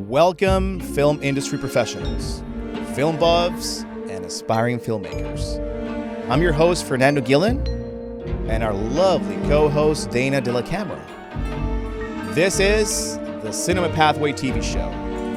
Welcome, film industry professionals, film buffs, and aspiring filmmakers. I'm your host, Fernando Gillen, and our lovely co-host, Dana De La Camera. This is the Cinema Pathway TV show,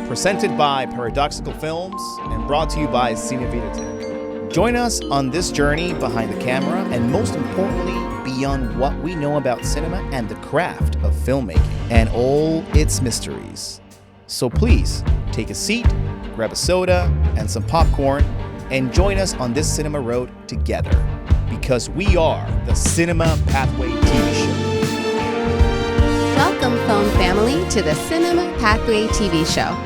presented by Paradoxical Films and brought to you by Cinevitatech. Join us on this journey behind the camera and, most importantly, beyond what we know about cinema and the craft of filmmaking and all its mysteries. So please, take a seat, grab a soda and some popcorn, and join us on this cinema road together, because we are the Cinema Pathway TV show. Welcome, film family, to the Cinema Pathway TV show.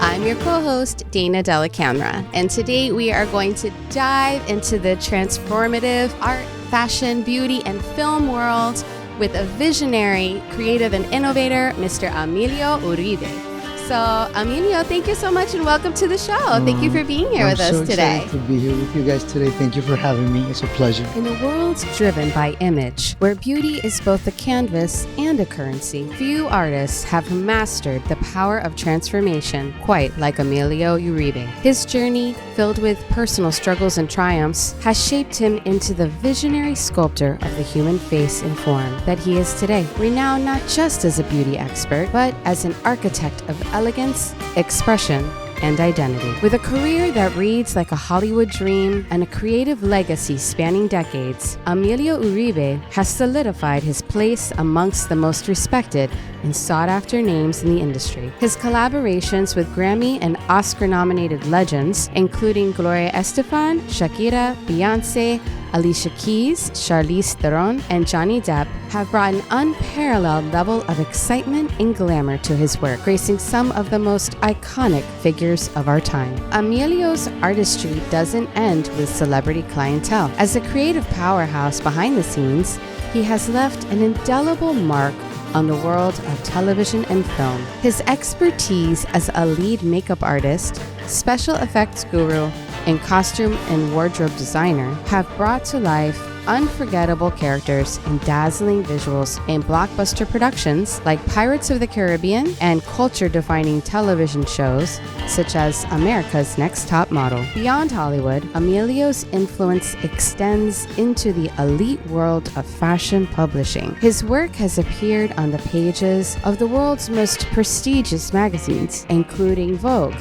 I'm your co-host, Dana De La Camera, and today we are going to dive into the transformative art, fashion, beauty, and film world with a visionary, creative, and innovator, Mr. Emilio Uribe. So, Emilio, thank you so much and welcome to the show. Thank you for being here with us today. I'm so excited to be here with you guys today. Thank you for having me. It's a pleasure. In a world driven by image, where beauty is both a canvas and a currency, few artists have mastered the power of transformation quite like Emilio Uribe. His journey, filled with personal struggles and triumphs, has shaped him into the visionary sculptor of the human face and form that he is today. Renowned not just as a beauty expert, but as an architect of elegance, expression, and identity. With a career that reads like a Hollywood dream and a creative legacy spanning decades, Emilio Uribe has solidified his place amongst the most respected and sought-after names in the industry. His collaborations with Grammy and Oscar-nominated legends, including GloriaEstefan, Shakira, Beyonce, Alicia Keys, Charlize Theron, and Johnny Depp, have brought an unparalleled level of excitement and glamour to his work, gracing some of the most iconic figures of our time. Emilio's artistry doesn't end with celebrity clientele. As a creative powerhouse behind the scenes, he has left an indelible mark on the world of television and film. His expertise as a lead makeup artist, special effects guru, and costume and wardrobe designer have brought to life unforgettable characters and dazzling visuals in blockbuster productions like Pirates of the Caribbean and culture-defining television shows such as America's Next Top Model. Beyond Hollywood, Emilio's influence extends into the elite world of fashion publishing. His work has appeared on the pages of the world's most prestigious magazines, including Vogue,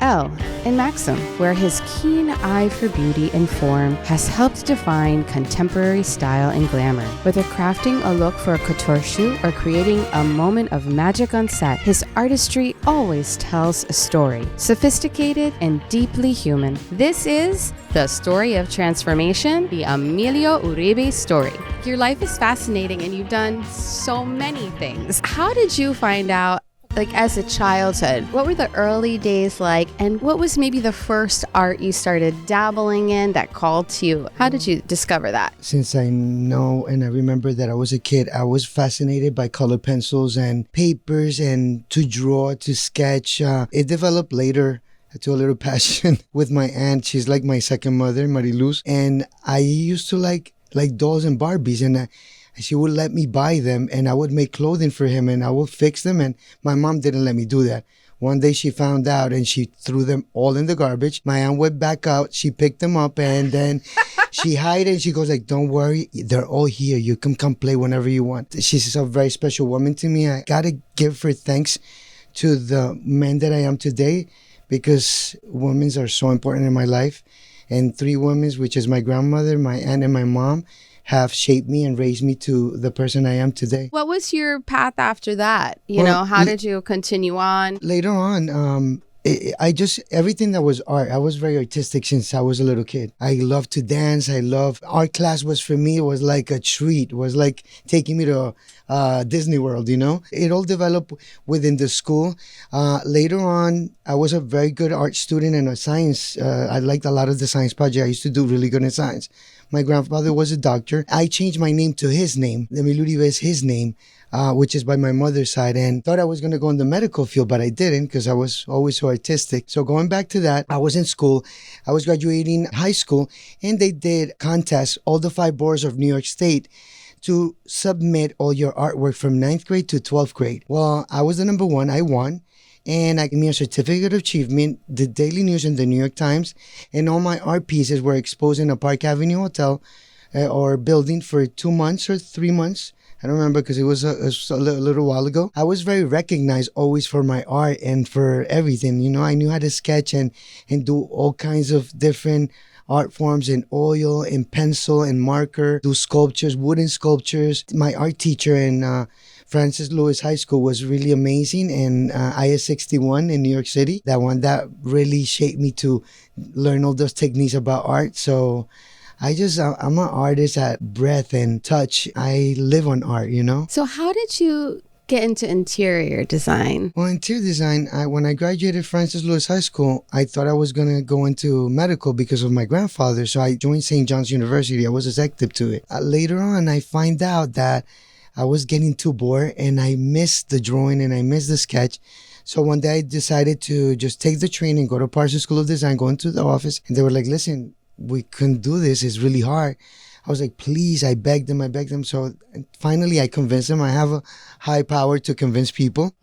Elle Maxim, where his keen eye for beauty and form has helped define contemporary style and glamour. Whether crafting a look for a couture shoot or creating a moment of magic on set, his artistry always tells a story, sophisticated and deeply human. This is the story of transformation, the Emilio Uribe story. Your life is fascinating and you've done so many things. How did you find out, like as a childhood, what were the early days like, and what was maybe the first art you started dabbling in that called to you? How did you discover that? Since I know and I remember that I was a kid, I was fascinated by colored pencils and papers and to draw, to sketch. It developed later to a little passion with my aunt. She's like my second mother, Mariluz. And I used to like dolls and Barbies, and she would let me buy them, and I would make clothing for him, and I would fix them, and my mom didn't let me do that. One day she found out, and she threw them all in the garbage. My aunt went back out, she picked them up, and then she hid it, and she goes like, don't worry, they're all here. You can come play whenever you want. She's a very special woman to me. I gotta give her thanks to the man that I am today, because women are so important in my life. And three women, which is my grandmother, my aunt, and my mom, have shaped me and raised me to the person I am today. What was your path after that? How did you continue on? Later on, everything that was art, I was very artistic since I was a little kid. I loved to dance. Art class was for me, it was like a treat. It was like taking me to Disney World, It all developed within the school. Later on, I was a very good art student and a science. I liked a lot of the science project. I used to do really good in science. My grandfather was a doctor. I changed my name to his name. Emilio Uribe is his name, which is by my mother's side, and thought I was going to go in the medical field, but I didn't because I was always so artistic. So going back to that, I was in school. I was graduating high school, and they did contests, all the 5 boroughs of New York State, to submit all your artwork from 9th grade to 12th grade. Well, I was the number 1. I won. And I gave me a certificate of achievement, the Daily News and the New York Times. And all my art pieces were exposed in a Park Avenue hotel or building for 2 months or 3 months. I don't remember because it was a little while ago. I was very recognized always for my art and for everything. You know, I knew how to sketch and do all kinds of different art forms in oil, in pencil, and marker, do sculptures, wooden sculptures. My art teacher in Francis Lewis High School was really amazing, and IS 61 in New York City. That really shaped me to learn all those techniques about art. So I'm an artist at breath and touch. I live on art, you know? So how did you get into interior design? Well, interior design, when I graduated Francis Lewis High School, I thought I was going to go into medical because of my grandfather. So I joined St. John's University. I was accepted to it. Later on, I find out that I was getting too bored and I missed the drawing and I missed the sketch. So one day I decided to just take the train and go to Parsons School of Design, go into the office. And they were like, listen, we couldn't do this. It's really hard. I was like, please, I begged them. So finally I convinced them. I have a high power to convince people.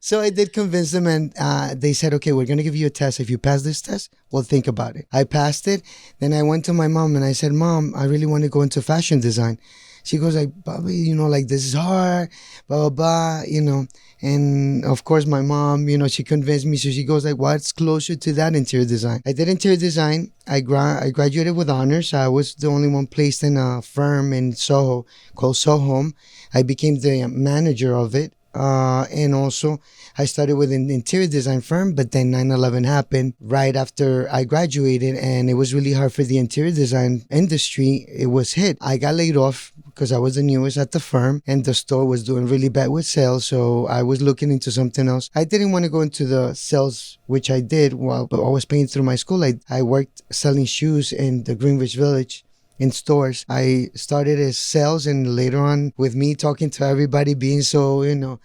So I did convince them, and they said, okay, we're going to give you a test. If you pass this test, we'll think about it. I passed it. Then I went to my mom and I said, Mom, I really want to go into fashion design. She goes like, Bobby, you know, like this is hard, blah, blah, blah, you know. And of course, my mom, you know, she convinced me. So she goes like, what's closer to that interior design? I did interior design. I graduated with honors. I was the only one placed in a firm in Soho called Soho. I became the manager of it. And also I started with an interior design firm, but then 9/11 happened right after I graduated, and it was really hard for the interior design industry. It was hit. I got laid off because I was the newest at the firm and the store was doing really bad with sales. So I was looking into something else. I didn't want to go into the sales, which I did while I was paying through my school. I worked selling shoes in the Greenwich Village in stores. I started as sales, and later on with me talking to everybody, being so, you know,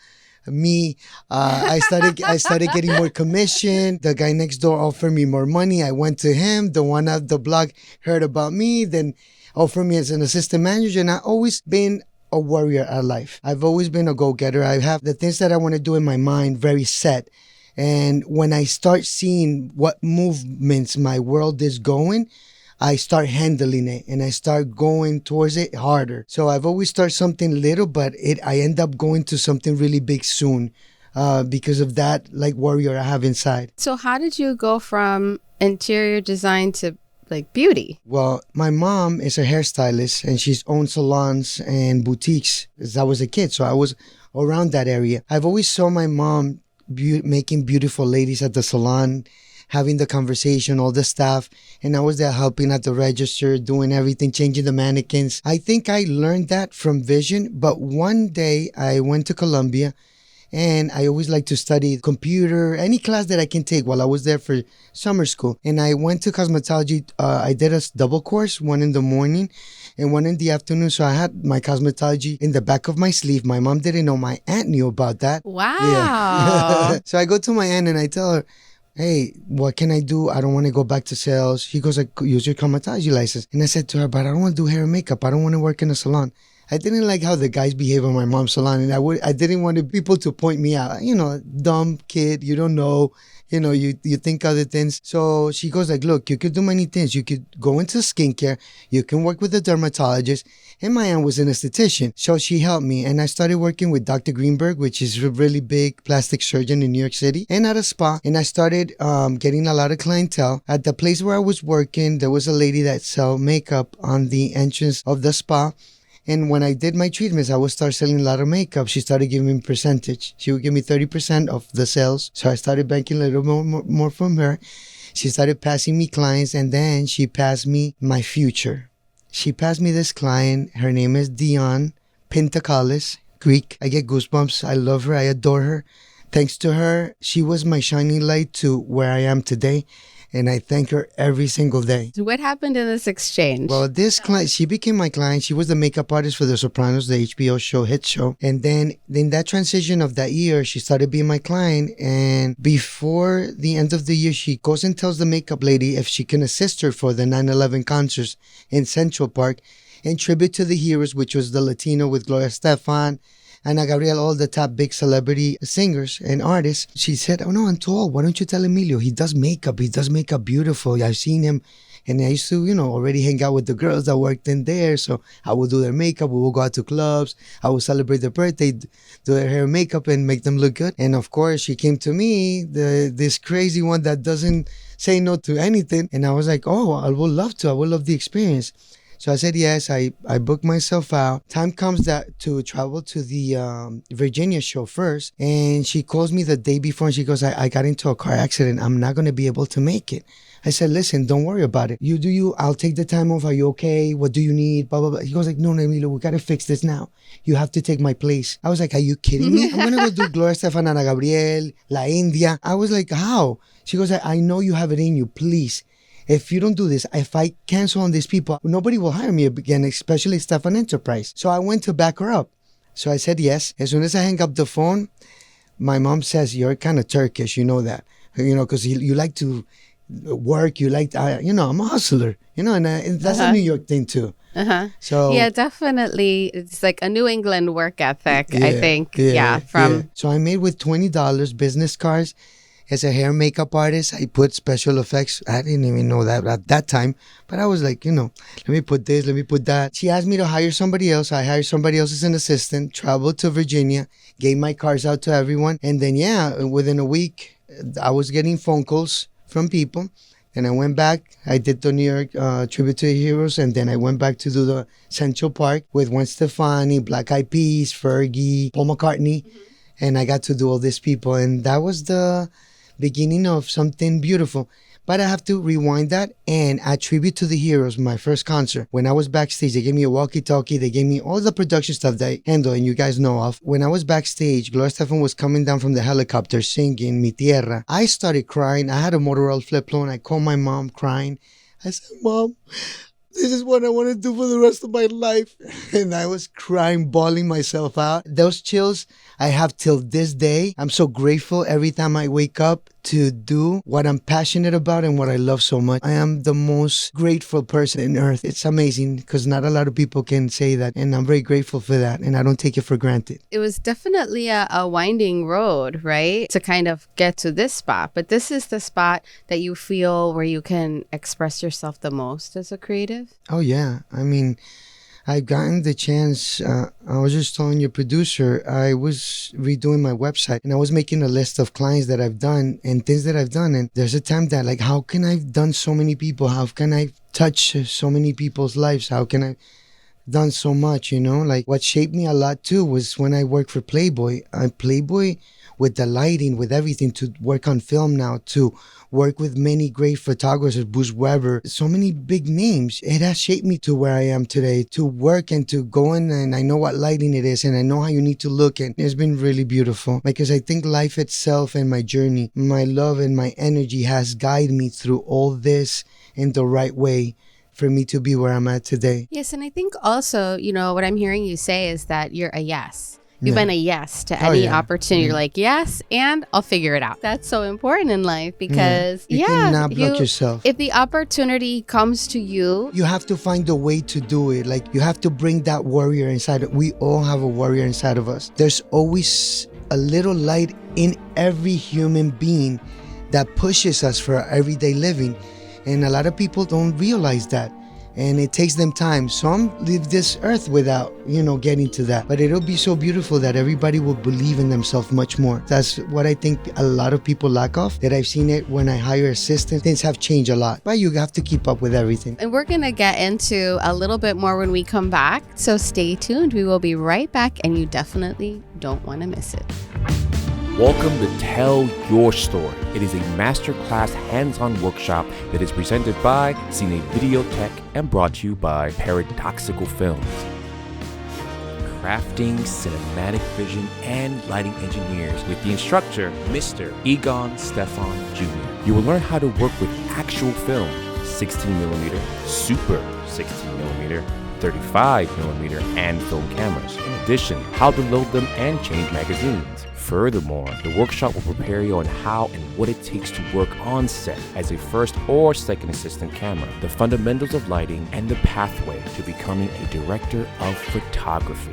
I started getting more commission. The guy next door offered me more money. I went to him. The one at the block heard about me, then offered me as an assistant manager. And I've always been a warrior at life. I've always been a go-getter. I have the things that I want to do in my mind very set. And when I start seeing what movements my world is going, I start handling it and I start going towards it harder. So I've always started something little, but I end up going to something really big soon because of that like warrior I have inside. So how did you go from interior design to like beauty? Well, my mom is a hairstylist and she's owned salons and boutiques as I was a kid. So I was around that area. I've always saw my mom making beautiful ladies at the salon, having the conversation, all the staff. And I was there helping at the register, doing everything, changing the mannequins. I think I learned that from vision. But one day I went to Columbia, and I always like to study computer, any class that I can take while I was there for summer school. And I went to cosmetology. I did a double course, one in the morning and one in the afternoon. So I had my cosmetology in the back of my sleeve. My mom didn't know. My aunt knew about that. Wow. Yeah. So I go to my aunt and I tell her, hey, what can I do? I don't want to go back to sales. She goes, like, use your cosmetology license. And I said to her, but I don't want to do hair and makeup. I don't want to work in a salon. I didn't like how the guys behave in my mom's salon, and I didn't want people to point me out. You know, dumb kid, you don't know. You know, you think other things. So she goes like, look, you could do many things. You could go into skincare. You can work with a dermatologist. And my aunt was an esthetician. So she helped me. And I started working with Dr. Greenberg, which is a really big plastic surgeon in New York City, and at a spa. And I started getting a lot of clientele. At the place where I was working, there was a lady that sold makeup on the entrance of the spa. And when I did my treatments, I would start selling a lot of makeup. She started giving me percentage. She would give me 30% of the sales. So I started banking a little more from her. She started passing me clients, and then she passed me my future. She passed me this client. Her name is Dion Pintakalis, Greek. I get goosebumps. I love her. I adore her. Thanks to her, she was my shining light to where I am today. And I thank her every single day. What happened in this exchange? Well, this client, she became my client. She was the makeup artist for The Sopranos, the HBO show, hit show. And then in that transition of that year, she started being my client. And before the end of the year, she goes and tells the makeup lady if she can assist her for the 9/11 concerts in Central Park in tribute to the heroes, which was the Latino with GloriaEstefan, Ana Gabriel, all the top big celebrity singers and artists. She said, oh no, I'm tall. Why don't you tell Emilio? He does makeup. He does makeup beautiful. I've seen him. And I used to, already hang out with the girls that worked in there. So I would do their makeup. We would go out to clubs. I would celebrate their birthday, do their hair and makeup and make them look good. And of course, she came to me, this crazy one that doesn't say no to anything. And I was like, oh, I would love to. I would love the experience. So I said yes. I booked myself out. Time comes to travel to the Virginia show first. And she calls me the day before and she goes, I got into a car accident. I'm not going to be able to make it. I said, listen, don't worry about it. You do you. I'll take the time off. Are you okay? What do you need? Blah, blah, blah. He goes like, no, Emilio, we got to fix this now. You have to take my place. I was like, are you kidding me? I'm going to go do GloriaEstefan, Ana Gabriel, La India. I was like, how? She goes, I know you have it in you. Please. If you don't do this, if I cancel on these people, nobody will hire me again, especially Stefan Enterprise. So I went to back her up. So I said yes. As soon as I hang up the phone, my mom says, you're kind of Turkish. You know that. Because you like to work, you like, I'm a hustler, and that's a New York thing too. So yeah, definitely, it's like a New England work ethic. I think. So I made with $20 business cards. As a hair makeup artist, I put special effects. I didn't even know that at that time, but I was like, let me put this, let me put that. She asked me to hire somebody else. I hired somebody else as an assistant, traveled to Virginia, gave my cards out to everyone, and then within a week, I was getting phone calls from people. And I went back. I did the New York Tribute to the Heroes, and then I went back to do the Central Park with Gwen Stefani, Black Eyed Peas, Fergie, Paul McCartney, and I got to do all these people, and that was the beginning of something beautiful. But I have to rewind that and attribute to the Heroes, my first concert. When I was backstage, they gave me a walkie-talkie. They gave me all the production stuff that I handle and you guys know of. When I was backstage, GloriaEstefan was coming down from the helicopter singing Mi Tierra. I started crying. I had a Motorola flip phone. I called my mom crying. I said, Mom, this is what I want to do for the rest of my life. And I was crying, bawling myself out. Those chills I have till this day. I'm so grateful every time I wake up to do what I'm passionate about and what I love so much. I am the most grateful person on earth. It's amazing because not a lot of people can say that. And I'm very grateful for that. And I don't take it for granted. It was definitely a winding road, right? To kind of get to this spot. But this is the spot that you feel where you can express yourself the most as a creative? Oh, yeah. I mean, I've gotten the chance. I was just telling your producer, I was redoing my website and I was making a list of clients that I've done and things that I've done. And there's a time that like, how can I have done so many people? How can I touch so many people's lives? How can I done so much, Like what shaped me a lot too was when I worked for Playboy. Playboy with the lighting, with everything, to work on film now, to work with many great photographers, Bruce Weber, so many big names. It has shaped me to where I am today, to work and to go in, and I know what lighting it is and I know how you need to look, and it's been really beautiful because I think life itself and my journey, my love and my energy has guided me through all this in the right way for me to be where I'm at today. Yes, and I think also, what I'm hearing you say is that you're a yes. You've been a yes to any opportunity. You're like, yes, and I'll figure it out. That's so important in life because, you cannot block yourself. If the opportunity comes to you, you have to find a way to do it. Like, you have to bring that warrior inside. We all have a warrior inside of us. There's always a little light in every human being that pushes us for our everyday living. And a lot of people don't realize that. And it takes them time. Some leave this earth without, getting to that. But it'll be so beautiful that everybody will believe in themselves much more. That's what I think a lot of people lack of. That I've seen it when I hire assistants. Things have changed a lot. But you have to keep up with everything. And we're going to get into a little bit more when we come back. So stay tuned. We will be right back. And you definitely don't want to miss it. Welcome to Tell Your Story. It is a masterclass hands-on workshop that is presented by Cine Videotech and brought to you by Paradoxical Films. Crafting cinematic vision and lighting engineers with the instructor, Mr. Egon Stefan Jr. You will learn how to work with actual film, 16mm, Super 16mm, 35mm, and film cameras. In addition, how to load them and change magazines. Furthermore, the workshop will prepare you on how and what it takes to work on set as a first or second assistant camera, the fundamentals of lighting, and the pathway to becoming a director of photography.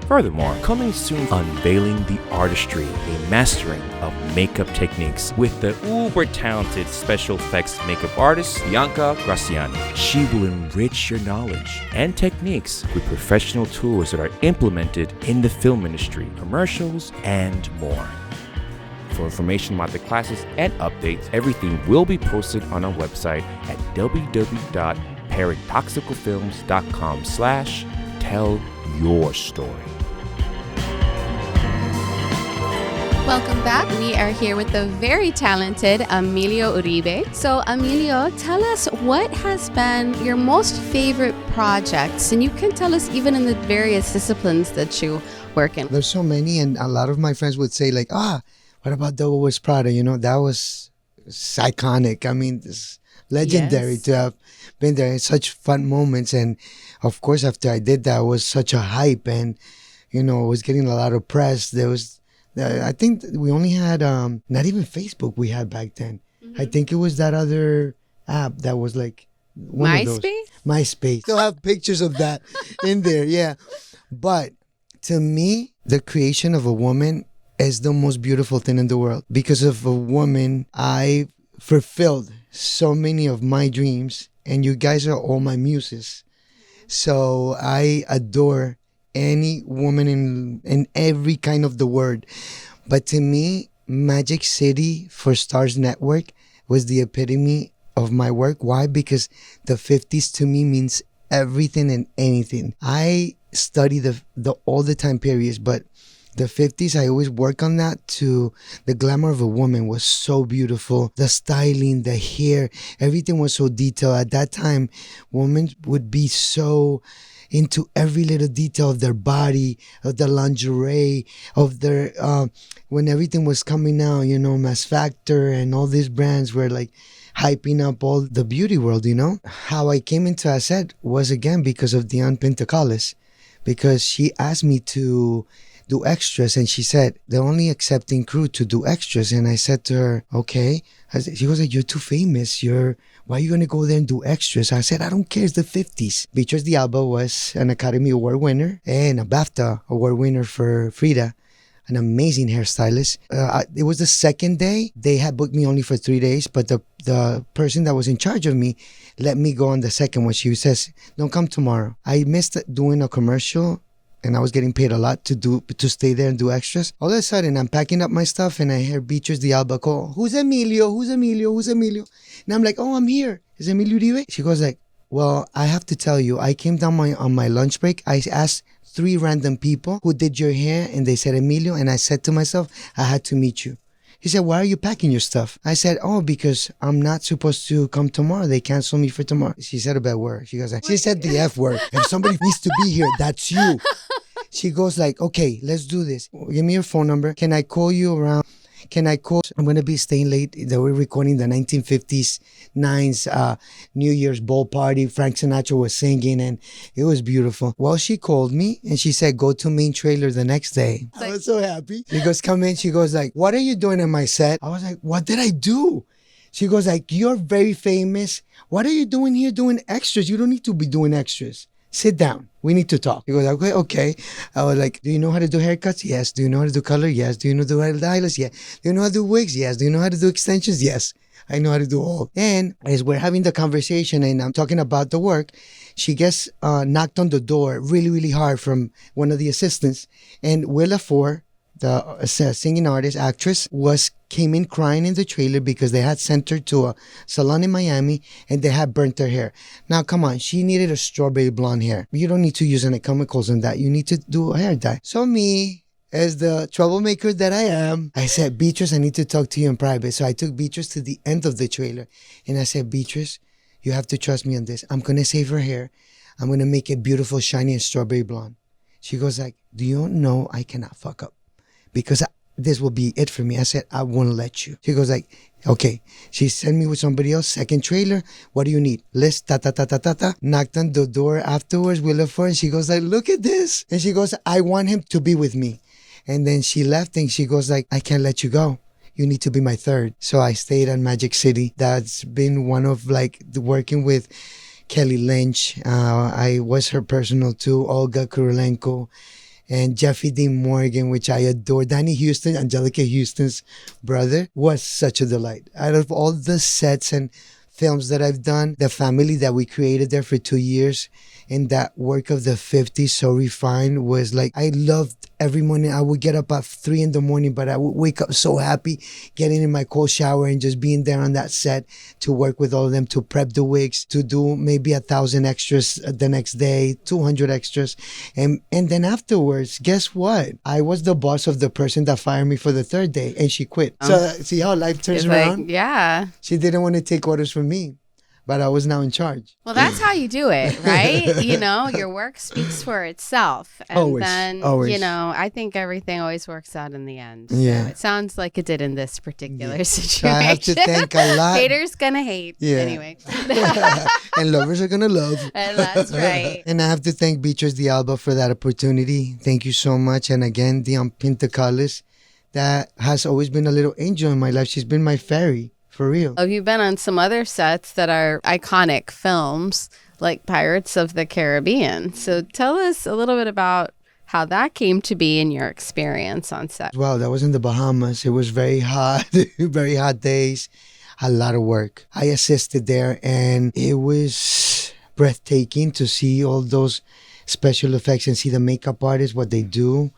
Furthermore, coming soon, unveiling the artistry, a mastering of makeup techniques with the uber-talented special effects makeup artist, Bianca Graciani. She will enrich your knowledge and techniques with professional tools that are implemented in the film industry, commercials, and more. For information about the classes and updates, everything will be posted on our website at www.paradoxicalfilms.com/tell-your-story. Welcome back. We are here with the very talented Emilio Uribe. So, Emilio, tell us what has been your most favorite projects, and you can tell us even in the various disciplines that you work in. There's so many, and a lot of my friends would say like, what about Devil Wears Prada? You know, that was iconic. I mean, it's legendary to have been there. It's such fun moments, and of course, after I did that, it was such a hype, and you know, it was getting a lot of press. There was. I think we only had, not even Facebook we had back then. Mm-hmm. I think it was that other app that was like one MySpace? of those. MySpace. Still have pictures of that in there, yeah. But to me, the creation of a woman is the most beautiful thing in the world. Because of a woman, I fulfilled so many of my dreams, and you guys are all my muses. So I adore any woman in every kind of the word. But to me, Magic City for Stars Network was the epitome of my work. Why? Because the 50s to me means everything and anything. I study all the time periods, but the 50s, I always work on that. To the glamour of a woman was so beautiful. The styling, the hair, everything was so detailed. At that time, women would be so into every little detail of their body, of the lingerie, of their, when everything was coming out, you know, Mass Factor and all these brands were like hyping up all the beauty world, you know. How I came into Asset was again because of Diane Pentacales, because she asked me to do extras, and she said they're only accepting crew to do extras. And I said to her, okay. She goes like, you're too famous. Why are you going to go there and do extras? I said, I don't care. It's the 50s. Beatriz de Alba was an Academy Award winner and a BAFTA Award winner for Frida, an amazing hairstylist. It was the second day. They had booked me only for 3 days, but the person that was in charge of me let me go on the second one. She says, don't come tomorrow. I missed doing a commercial, and I was getting paid a lot to stay there and do extras. All of a sudden, I'm packing up my stuff, and I hear Beatriz de Alba call, who's Emilio? Who's Emilio? Who's Emilio? And I'm like, oh, I'm here. Is Emilio Uribe? She goes like, well, I have to tell you, I came down on my lunch break. I asked 3 random people who did your hair, and they said Emilio, and I said to myself, I had to meet you. He said, why are you packing your stuff? I said, oh, because I'm not supposed to come tomorrow. They canceled me for tomorrow. She said a bad word. She goes like, she said the F word. If somebody needs to be here, that's you. She goes like, okay, let's do this. Give me your phone number. Can I call you around? I'm going to be staying late. They were recording the 1950s nines New Year's ball party. Frank Sinatra was singing, and it was beautiful. Well, she called me, and she said, go to main trailer the next day. I was so happy. She goes, come in. She goes like, what are you doing in my set? I was like, what did I do? She goes like, you're very famous. What are you doing here doing extras? You don't need to be doing extras. Sit down. We need to talk. He goes, okay. I was like, do you know how to do haircuts? Yes. Do you know how to do color? Yes. Do you know how to do highlights? Yes. Do you know how to do wigs? Yes. Do you know how to do extensions? Yes. I know how to do all. And as we're having the conversation and I'm talking about the work, she gets knocked on the door really, really hard from one of the assistants. And Willa Ford, the singing artist, actress, came in crying in the trailer because they had sent her to a salon in Miami and they had burnt her hair. Now, come on, she needed a strawberry blonde hair. You don't need to use any chemicals on that. You need to do a hair dye. So me, as the troublemaker that I am, I said, Beatrice, I need to talk to you in private. So I took Beatrice to the end of the trailer and I said, Beatrice, you have to trust me on this. I'm going to save her hair. I'm going to make it beautiful, shiny, and strawberry blonde. She goes like, do you know I cannot fuck up? Because this will be it for me. I said, I won't let you. She goes like, okay. She sent me with somebody else. Second trailer. What do you need? List, ta. Knocked on the door afterwards. We left her and she goes like, look at this. And she goes, I want him to be with me. And then she left and she goes like, I can't let you go. You need to be my third. So I stayed at Magic City. That's been one of like working with Kelly Lynch. I was her personal too. Olga Kurylenko. And Jeffrey Dean Morgan, which I adore. Danny Houston, Angelica Houston's brother, was such a delight. Out of all the sets and films that I've done, the family that we created there for 2 years, and that work of the 50s, So Refined, was like, I loved every morning. I would get up at 3 a.m, but I would wake up so happy, getting in my cold shower and just being there on that set to work with all of them, to prep the wigs, to do maybe 1,000 extras the next day, 200 extras. And then afterwards, guess what? I was the boss of the person that fired me for the third day, and she quit. So see how life turns around? Yeah. She didn't want to take orders from me, but I was now in charge. Well, that's how you do it, right? Your work speaks for itself. And Always, then, always. I think everything always works out in the end. Yeah. So it sounds like it did in this particular situation. So I have to thank a lot. Haters gonna hate. Yeah. Anyway. And lovers are going to love. And that's right. And I have to thank Beatrice de Alba for that opportunity. Thank you so much. And again, Dion Pintacalis, that has always been a little angel in my life. She's been my fairy. For real. You've been on some other sets that are iconic films, like Pirates of the Caribbean. So tell us a little bit about how that came to be in your experience on set. Well, that was in the Bahamas. It was very hot, very hot days, a lot of work. I assisted there, and it was breathtaking to see all those special effects and see the makeup artists, what they do.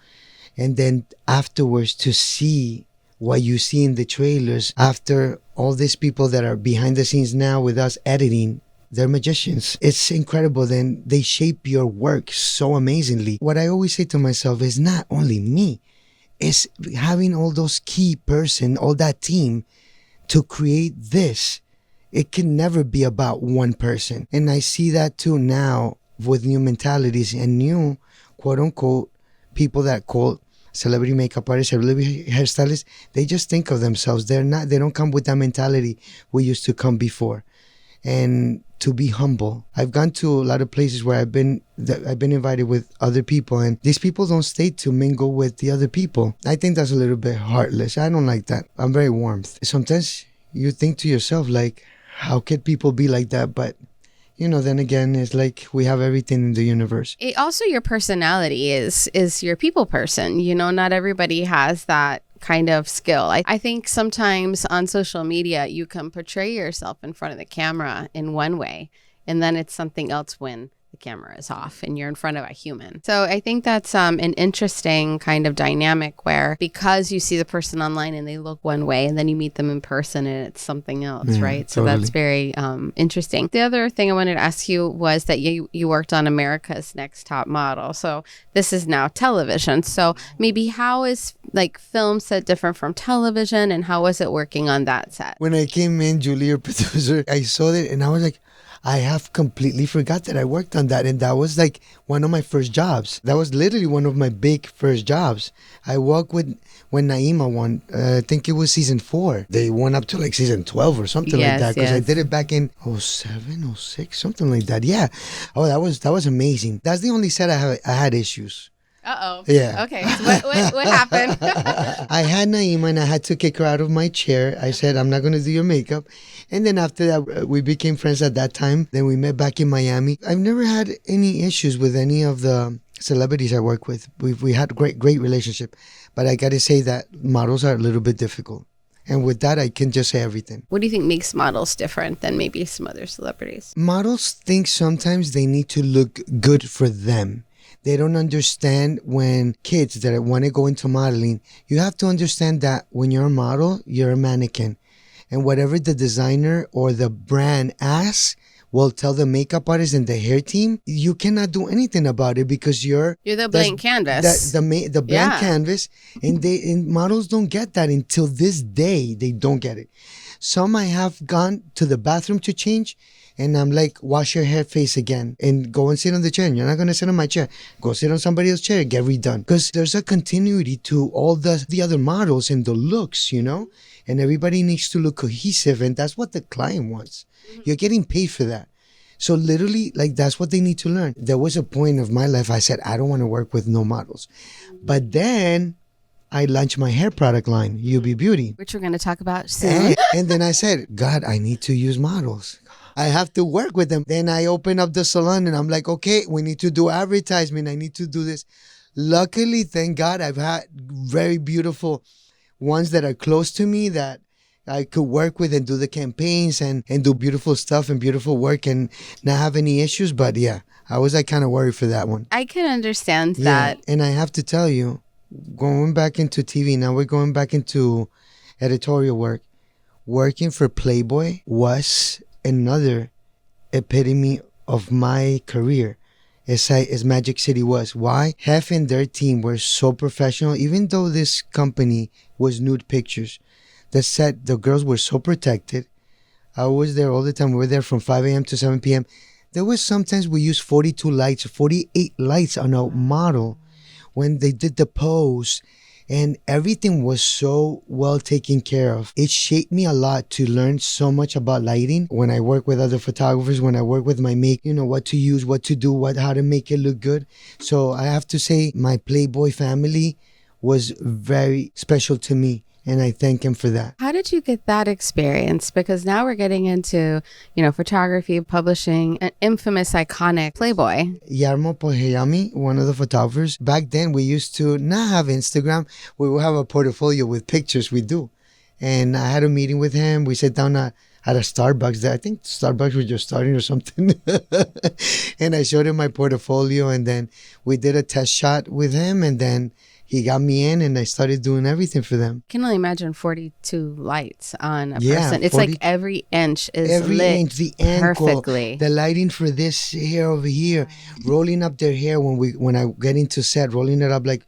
And then afterwards to see what you see in the trailers after all these people that are behind the scenes now with us editing, they're magicians. It's incredible. Then they shape your work so amazingly. What I always say to myself is not only me, it's having all those key person, all that team to create this. It can never be about one person. And I see that too now with new mentalities and new quote unquote people that call celebrity makeup artists, celebrity hairstylists. They just think of themselves. They don't come with that mentality we used to come before. And to be humble. I've gone to a lot of places where I've been invited with other people, and these people don't stay to mingle with the other people. I think that's a little bit heartless. I don't like that. I'm very warm. Sometimes you think to yourself, like, how could people be like that? But then again, it's like we have everything in the universe. Also, your personality is your people person. Not everybody has that kind of skill. I think sometimes on social media, you can portray yourself in front of the camera in one way, and then it's something else when the camera is off and you're in front of a human. So I think that's an interesting kind of dynamic where, because you see the person online and they look one way, and then you meet them in person and it's something else, right? So totally. that's very interesting. The other thing I wanted to ask you was that you worked on America's Next Top Model. So this is now television. So maybe how is film set different from television, and how was it working on that set? When I came in, Julie, your producer, I saw it and I was like, I have completely forgot that I worked on that. And that was like one of my first jobs. That was literally one of my big first jobs. I worked when Naima won, I think it was season 4. They won up to like season 12 or something like that. Because I did it back in 07, 06, something like that. Yeah. Oh, that was amazing. That's the only set I had issues. Uh-oh. Yeah. Okay. So what happened? I had Naima and I had to kick her out of my chair. I said, I'm not going to do your makeup. And then after that, we became friends at that time. Then we met back in Miami. I've never had any issues with any of the celebrities I work with. We had great relationship. But I got to say that models are a little bit difficult. And with that, I can just say everything. What do you think makes models different than maybe some other celebrities? Models think sometimes they need to look good for them. They don't understand when kids that want to go into modeling, you have to understand that when you're a model, you're a mannequin. And whatever the designer or the brand asks will tell the makeup artist and the hair team, you cannot do anything about it because you're the blank canvas. The blank canvas. And models don't get that until this day. They don't get it. Some I have gone to the bathroom to change, and I'm like, wash your hair face again and go and sit on the chair. And you're not going to sit on my chair. Go sit on somebody else's chair, get redone. Because there's a continuity to all the other models and the looks, and everybody needs to look cohesive. And that's what the client wants. You're getting paid for that. So literally, that's what they need to learn. There was a point of my life I said, I don't want to work with no models. But then I launched my hair product line, UB Beauty. Which we're going to talk about soon. And then I said, God, I need to use models. I have to work with them. Then I open up the salon and I'm like, okay, we need to do advertisement. I need to do this. luckily, thank God, I've had very beautiful ones that are close to me that I could work with and do the campaigns and do beautiful stuff and beautiful work and not have any issues. But yeah, I was like kind of worried for that one. I can understand Yeah, that. and I have to tell you, going back into TV, now we're going back into editorial work. Working for Playboy was another epitome of my career. As Magic City was. Why? Hef and their team were so professional. Even though this company was nude pictures, the girls were so protected. I was there all the time. We were there from 5 a.m. to 7 p.m. There was sometimes we used 42 lights, 48 lights on a model when they did the pose. And everything was so well taken care of. It shaped me a lot to learn so much about lighting. When I work with other photographers, when I work with my make, what to use, what to do, how to make it look good. So I have to say my Playboy family was very special to me. And I thank him for that. How did you get that experience? Because now we're getting into, photography, publishing, an infamous, iconic Playboy. Yarmo Poheyami, one of the photographers. Back then, we used to not have Instagram. We would have a portfolio with pictures we do. And I had a meeting with him. We sat down at a Starbucks. I think Starbucks was just starting or something. And I showed him my portfolio. And then we did a test shot with him. And then he got me in and I started doing everything for them. I can only imagine 42 lights on a person. It's 40, like every inch is every lit inch, the ankle, perfectly. the lighting for this hair over here, rolling up their hair when I get into set, rolling it up like,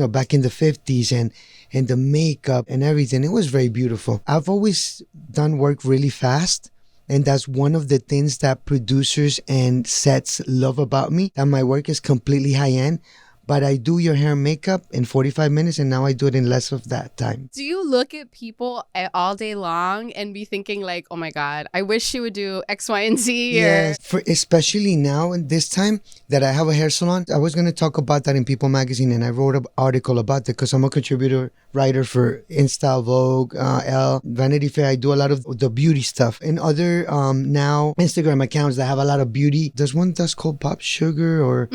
back in the 50s and the makeup and everything. It was very beautiful. I've always done work really fast. And that's one of the things that producers and sets love about me, that my work is completely high end. But I do your hair and makeup in 45 minutes, and now I do it in less of that time. Do you look at people all day long and be thinking like, oh my God, I wish she would do X, Y, and Z? Yes, especially now in this time that I have a hair salon. I was going to talk about that in People Magazine, and I wrote an article about it because I'm a contributor writer for InStyle, Vogue, Elle, Vanity Fair. I do a lot of the beauty stuff. And other now Instagram accounts that have a lot of beauty. There's one that's called Pop Sugar or...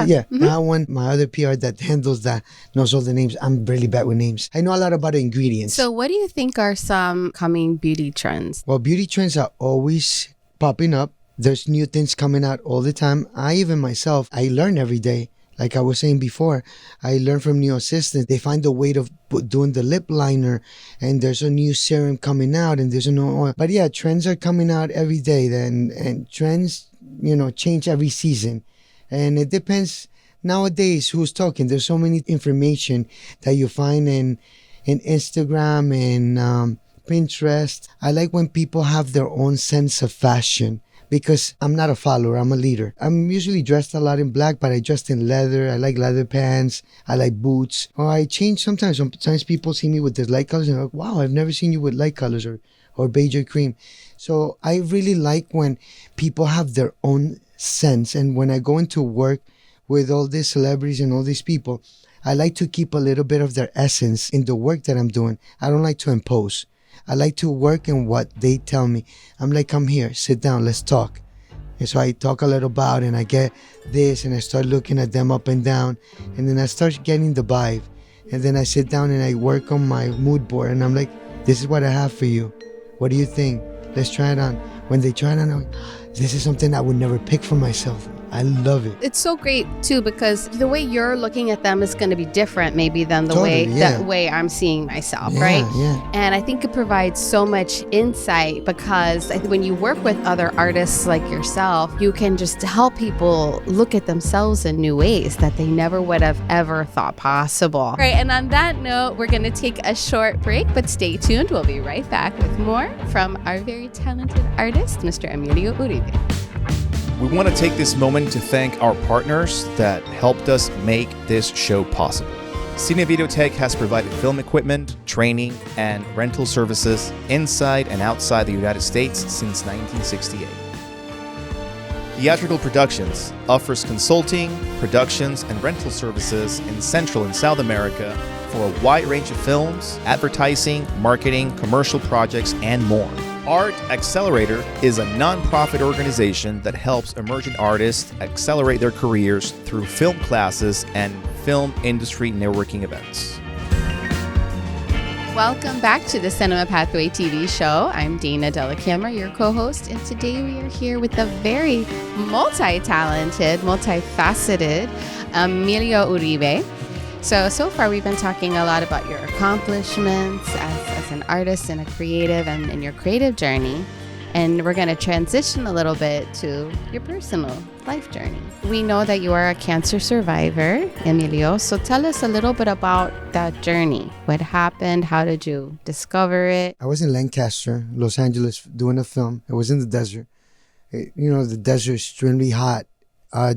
Yeah, that one. My other PR that handles that knows all the names. I'm really bad with names. I know a lot about the ingredients. So what do you think are some coming beauty trends? Well, beauty trends are always popping up. There's new things coming out all the time. I learn every day. Like I was saying before, I learn from new assistants. They find a way of doing the lip liner, and there's a new serum coming out, and there's a new oil. But yeah, trends are coming out every day. And trends, change every season. And it depends nowadays who's talking. There's so many information that you find in Instagram and Pinterest. I like when people have their own sense of fashion because I'm not a follower, I'm a leader. I'm usually dressed a lot in black, but I dress in leather. I like leather pants. I like boots. Or I change sometimes. Sometimes people see me with the light colors and they're like, wow, I've never seen you with light colors or beige or cream. So I really like when people have their own sense. And when I go into work with all these celebrities and all these people, I like to keep a little bit of their essence in the work that I'm doing. I don't like to impose. I like to work in what they tell me. I'm like, come here, sit down, let's talk. And so I talk a little about it and I get this and I start looking at them up and down, and then I start getting the vibe, and then I sit down and I work on my mood board and I'm like, this is what I have for you. What do you think? Let's try it on. When they try it on, I'm like, this is something I would never pick for myself. I love it. It's so great too because the way you're looking at them is going to be different maybe than the way I'm seeing myself, right? Yeah. And I think it provides so much insight because I think when you work with other artists like yourself, you can just help people look at themselves in new ways that they never would have ever thought possible. All right, and on that note, we're going to take a short break, but stay tuned. We'll be right back with more from our very talented artist, Mr. Emilio Uribe. We want to take this moment to thank our partners that helped us make this show possible. Cine Videotech has provided film equipment, training, and rental services inside and outside the United States since 1968. Theatrical Productions offers consulting, productions, and rental services in Central and South America for a wide range of films, advertising, marketing, commercial projects, and more. Art Accelerator is a non-profit organization that helps emerging artists accelerate their careers through film classes and film industry networking events. Welcome back to the Cinema Pathway TV show. I'm Dana Della Camera, your co-host, and today we are here with the very multi-talented, multifaceted Emilio Uribe. So far we've been talking a lot about your accomplishments as an artist and a creative and your creative journey. And we're going to transition a little bit to your personal life journey. We know that you are a cancer survivor, Emilio. So tell us a little bit about that journey. What happened? How did you discover it? I was in Lancaster, Los Angeles, doing a film. It was in the desert. The desert is extremely hot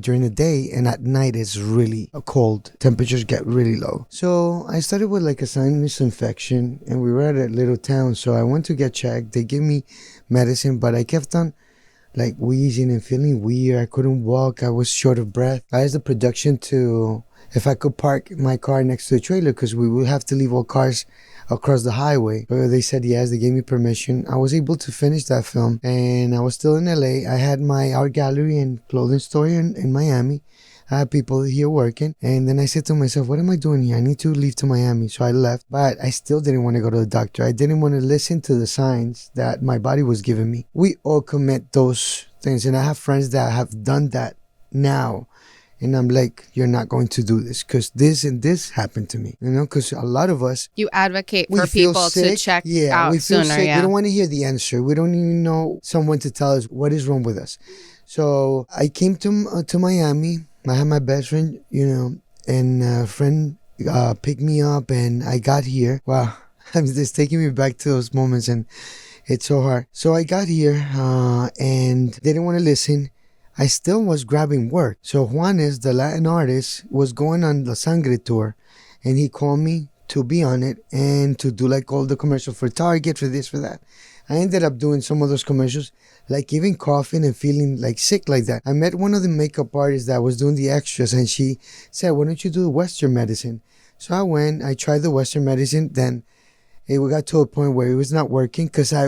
during the day, and at night it's really cold. Temperatures get really low. So I started with like a sinus infection, and we were at a little town. So I went to get checked. They gave me medicine, but I kept on like wheezing and feeling weird. I couldn't walk. I was short of breath. I asked the production if I could park my car next to the trailer, because we would have to leave all cars across the highway. But they said yes, they gave me permission. I was able to finish that film, and I was still in LA. I had my art gallery and clothing store in Miami. I had people here working, and then I said to myself, what am I doing here? I need to leave to Miami. So I left, but I still didn't want to go to the doctor. I didn't want to listen to the signs that my body was giving me. We all commit those things, and I have friends that have done that now. And I'm like, you're not going to do this because this and this happened to me, because a lot of us. You advocate for people to check out we feel sooner. Sick. Yeah. We don't want to hear the answer. We don't even know someone to tell us what is wrong with us. So I came to Miami. I had my best friend, and a friend picked me up, and I got here. Wow, it's taking me back to those moments, and it's so hard. So I got here, and they didn't want to listen. I still was grabbing work. So Juanes, the Latin artist, was going on the Sangre tour, and he called me to be on it and to do like all the commercials for Target, for this, for that. I ended up doing some of those commercials, like even coughing and feeling like sick like that. I met one of the makeup artists that was doing the extras, and she said, why don't you do Western medicine? So I went, I tried the Western medicine, then it got to a point where it was not working because I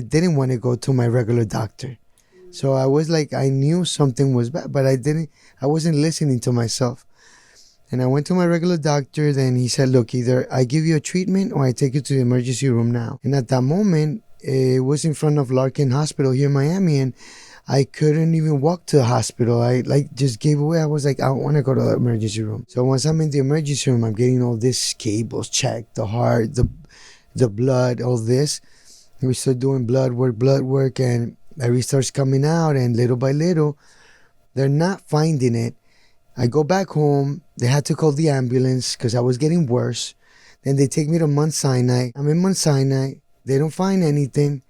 didn't want to go to my regular doctor. So I was like, I knew something was bad, but I wasn't listening to myself. And I went to my regular doctor, then he said, look, either I give you a treatment or I take you to the emergency room now. And at that moment, it was in front of Larkin Hospital here in Miami, and I couldn't even walk to the hospital. I just gave away. I was like, I don't want to go to the emergency room. So once I'm in the emergency room, I'm getting all these cables checked, the heart, the blood, all this. And we start doing blood work, and everything starts coming out, and little by little, they're not finding it. I go back home. They had to call the ambulance because I was getting worse. Then they take me to Mount Sinai. I'm in Mount Sinai. They don't find anything.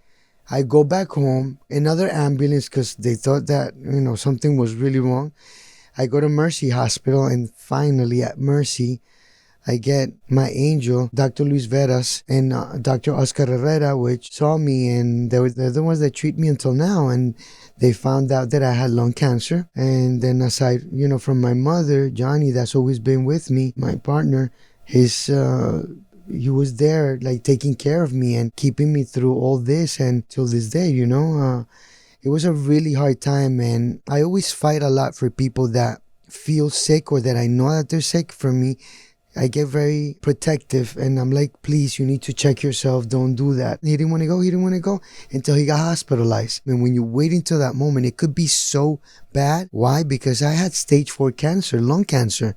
I go back home. Another ambulance because they thought that, something was really wrong. I go to Mercy Hospital, and finally at Mercy, I get my angel, Dr. Luis Veras, and Dr. Oscar Herrera, which saw me, and they're the ones that treat me until now. And they found out that I had lung cancer. And then aside, from my mother, Johnny, that's always been with me, my partner, he was there, like taking care of me and keeping me through all this. And till this day, it was a really hard time. And I always fight a lot for people that feel sick or that I know that they're sick. For me, I get very protective, and I'm like, please, you need to check yourself. Don't do that. He didn't want to go until he got hospitalized. And when you wait until that moment, it could be so bad. Why? Because I had stage 4 cancer, lung cancer.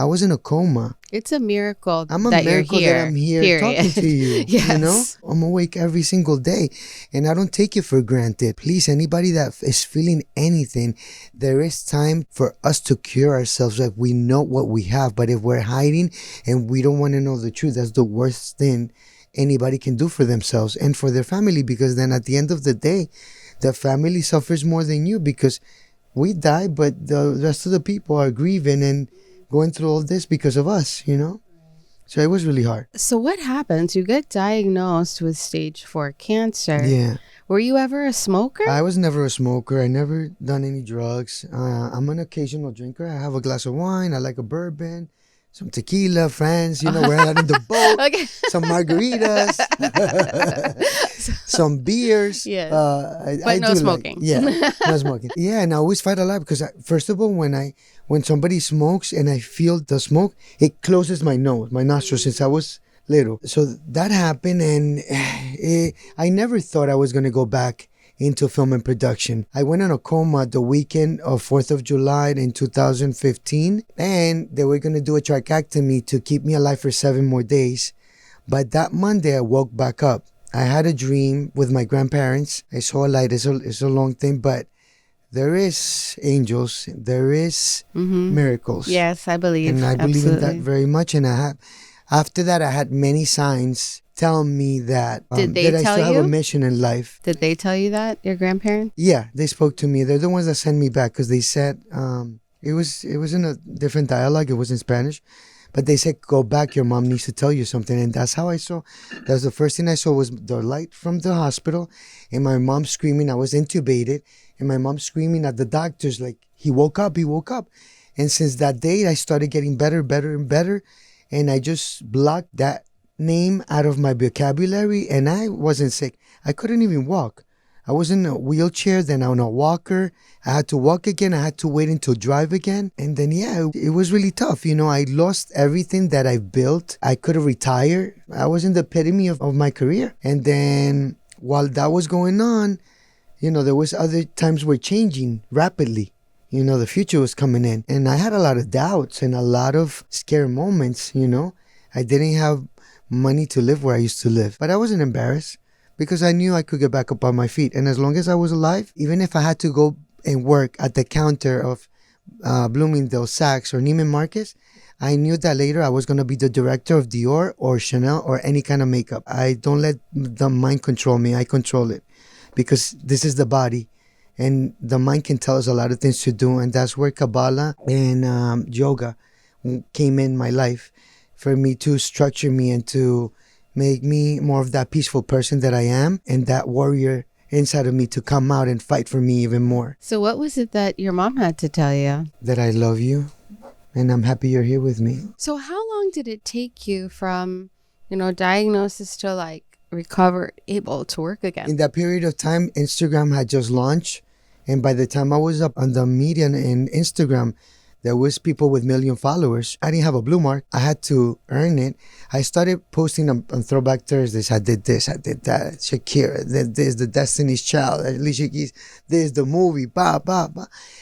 I was in a coma. It's a miracle I'm a that miracle you're here. that I'm here period. talking to you. Yes. I'm awake every single day, and I don't take it for granted. Please, anybody that is feeling anything, there is time for us to cure ourselves. Like, we know what we have, but if we're hiding and we don't want to know the truth, that's the worst thing anybody can do for themselves and for their family, because then at the end of the day, the family suffers more than you, because we die, but the rest of the people are grieving and going through all this because of us, So it was really hard. So what happens? You get diagnosed with stage 4 cancer. Yeah. Were you ever a smoker? I was never a smoker. I never done any drugs. I'm an occasional drinker. I have a glass of wine. I like a bourbon. some tequila, friends, we're out on the boat, Okay. some margaritas, some beers. Yes. I no do smoking. No smoking. Yeah, and I always fight a lot because, first of all, when somebody smokes and I feel the smoke, it closes my nostrils since I was little. So that happened, and I never thought I was going to go back into film and production. I went in a coma the weekend of 4th of July in 2015, and they were going to do a tracheotomy to keep me alive for 7 more days. But that Monday, I woke back up. I had a dream with my grandparents. I saw a light. It's a long thing, but there is angels. There is miracles. Yes, I believe. And I believe in that Absolutely. very much. And after that, I had many signs tell me that, Did they that I tell still have you? a mission in life. Did they tell you that, your grandparents? Yeah, they spoke to me. They're the ones that sent me back because they said it was in a different dialogue. It was in Spanish, but they said, "Go back. Your mom needs to tell you something." And that's how I saw. That's the first thing I saw was the light from the hospital, and my mom screaming. I was intubated, and my mom screaming at the doctors like, "He woke up. He woke up." And since that day, I started getting better, and better, and I just blocked that name out of my vocabulary, and I wasn't sick. I couldn't even walk. I was in a wheelchair, then on a walker. I had to walk again. I had to wait until drive again. And then, it was really tough. I lost everything that I built. I could have retired. I was in the epitome of my career. And then while that was going on, there was other times were changing rapidly. The future was coming in. And I had a lot of doubts and a lot of scary moments, I didn't have money to live where I used to live. But I wasn't embarrassed because I knew I could get back up on my feet. And as long as I was alive, even if I had to go and work at the counter of Bloomingdale's, Saks, or Neiman Marcus, I knew that later I was going to be the director of Dior or Chanel or any kind of makeup. I don't let the mind control me. I control it because this is the body. And the mind can tell us a lot of things to do. And that's where Kabbalah and yoga came in my life for me to structure me and to make me more of that peaceful person that I am, and that warrior inside of me to come out and fight for me even more. So what was it that your mom had to tell you? That I love you and I'm happy you're here with me. So how long did it take you from, diagnosis to recover, able to work again? In that period of time, Instagram had just launched. And by the time I was up on the media in Instagram, there was people with 1 million followers. I didn't have a blue mark. I had to earn it. I started posting on Throwback Thursdays. I did this, I did that. Shakira, this, the Destiny's Child, Alicia Keys, this, the movie, bah.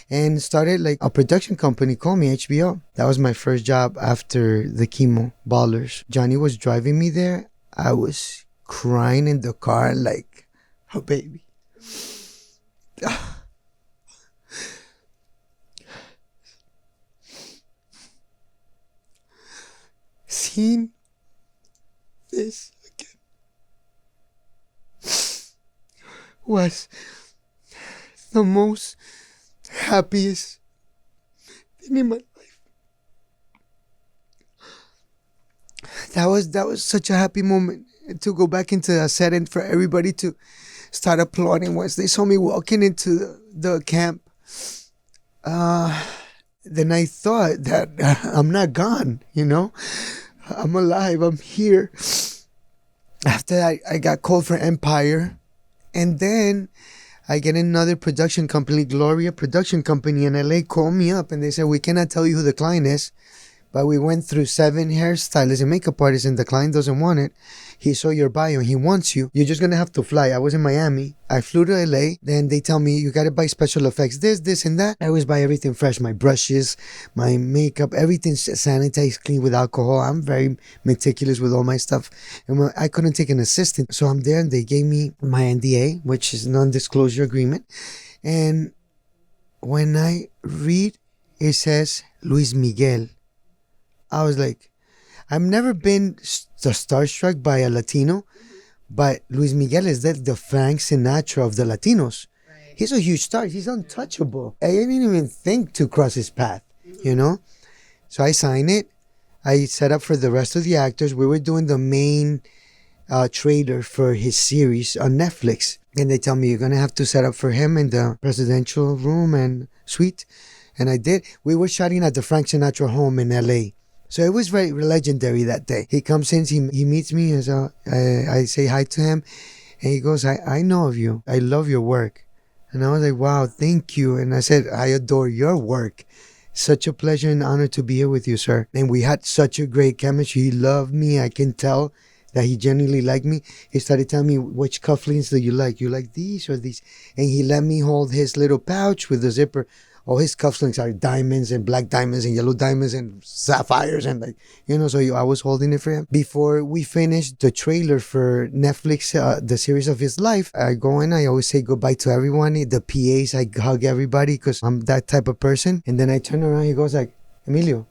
And started a production company called me, HBO. That was my first job after the chemo, Ballers. Johnny was driving me there. I was crying in the car like, oh, baby. Seeing this again was the most happiest thing in my life. That was such a happy moment to go back into a set and for everybody to start applauding once they saw me walking into the camp. Then I thought that I'm not gone, I'm alive, I'm here. After that, I got called for Empire. And then I get another production company, Gloria Production Company in LA, called me up and they said, we cannot tell you who the client is. But we went through 7 hairstylists and makeup artists and the client doesn't want it. He saw your bio and he wants you. You're just going to have to fly. I was in Miami. I flew to LA. Then they tell me, you got to buy special effects, this, and that. I always buy everything fresh. My brushes, my makeup, everything's sanitized, clean with alcohol. I'm very meticulous with all my stuff. And I couldn't take an assistant. So I'm there and they gave me my NDA, which is non-disclosure agreement. And when I read, it says Luis Miguel. I was like, I've never been starstruck by a Latino, but Luis Miguel is the Frank Sinatra of the Latinos. Right. He's a huge star. He's untouchable. I didn't even think to cross his path, So I signed it. I set up for the rest of the actors. We were doing the main trailer for his series on Netflix. And they tell me, you're going to have to set up for him in the presidential room and suite. And I did. We were shooting at the Frank Sinatra home in LA. So it was very legendary that day. He comes in, he meets me, and so I say hi to him, and he goes, I know of you. I love your work. And I was like, wow, thank you. And I said, I adore your work. Such a pleasure and honor to be here with you, sir. And we had such a great chemistry. He loved me. I can tell that he genuinely liked me. He started telling me, which cufflinks do you like? You like these or these? And he let me hold his little pouch with the zipper. All his cufflinks are diamonds and black diamonds and yellow diamonds and sapphires and so I was holding it for him. Before we finished the trailer for Netflix, the series of his life, I go in, I always say goodbye to everyone. The PAs, I hug everybody because I'm that type of person. And then I turn around, he goes like, Emilio.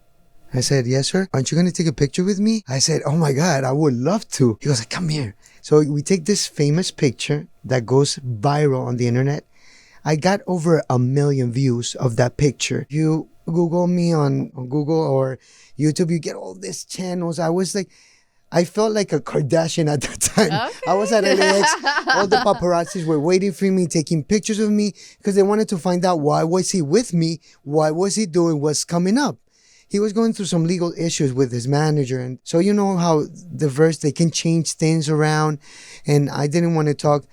I said, yes, sir. Aren't you going to take a picture with me? I said, oh my God, I would love to. He goes like, come here. So we take this famous picture that goes viral on the internet. I got over 1 million views of that picture. If you Google me on Google or YouTube, you get all these channels. I felt like a Kardashian at that time. Okay. I was at LAX. All the paparazzis were waiting for me, taking pictures of me because they wanted to find out why was he with me? What was he doing? What's coming up? He was going through some legal issues with his manager. And so you know how diverse, they can change things around. And I didn't want to talk.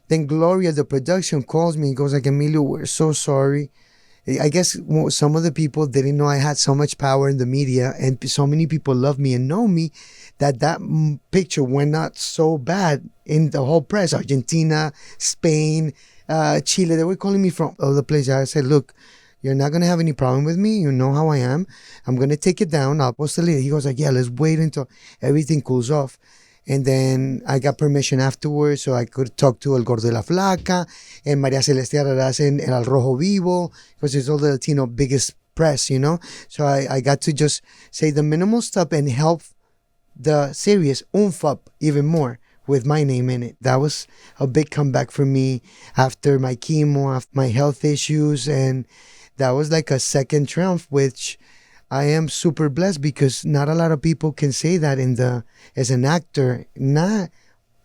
Then Gloria, the production, calls me and goes like, Emilio, we're so sorry. I guess some of the people didn't know I had so much power in the media and so many people love me and know me that picture went out so bad in the whole press. Argentina, Spain, Chile, they were calling me from other places. I said, look, you're not going to have any problem with me. You know how I am. I'm going to take it down. I'll post the link. He goes like, yeah, let's wait until everything cools off. And then I got permission afterwards so I could talk to El Gordo de la Flaca and María Celeste Arraraz and Al Rojo Vivo because it's all the Latino biggest press, So I got to just say the minimal stuff and help the series oomph up even more with my name in it. That was a big comeback for me after my chemo, after my health issues. And that was like a second triumph, which I am super blessed because not a lot of people can say that as an actor. Now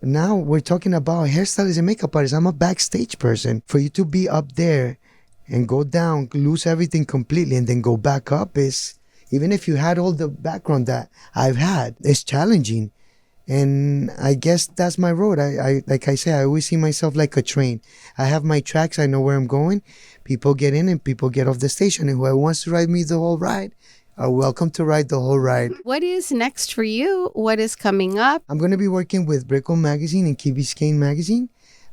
we're talking about hairstylist and makeup artist. I'm a backstage person. For you to be up there and go down, lose everything completely and then go back up is, even if you had all the background that I've had, it's challenging. And I guess that's my road. I like I say, I always see myself like a train. I have my tracks. I know where I'm going. People get in and people get off the station. And whoever wants to ride me the whole ride are welcome to ride the whole ride. What is next for you? What is coming up? I'm going to be working with Brickle Magazine and Key Biscayne Magazine.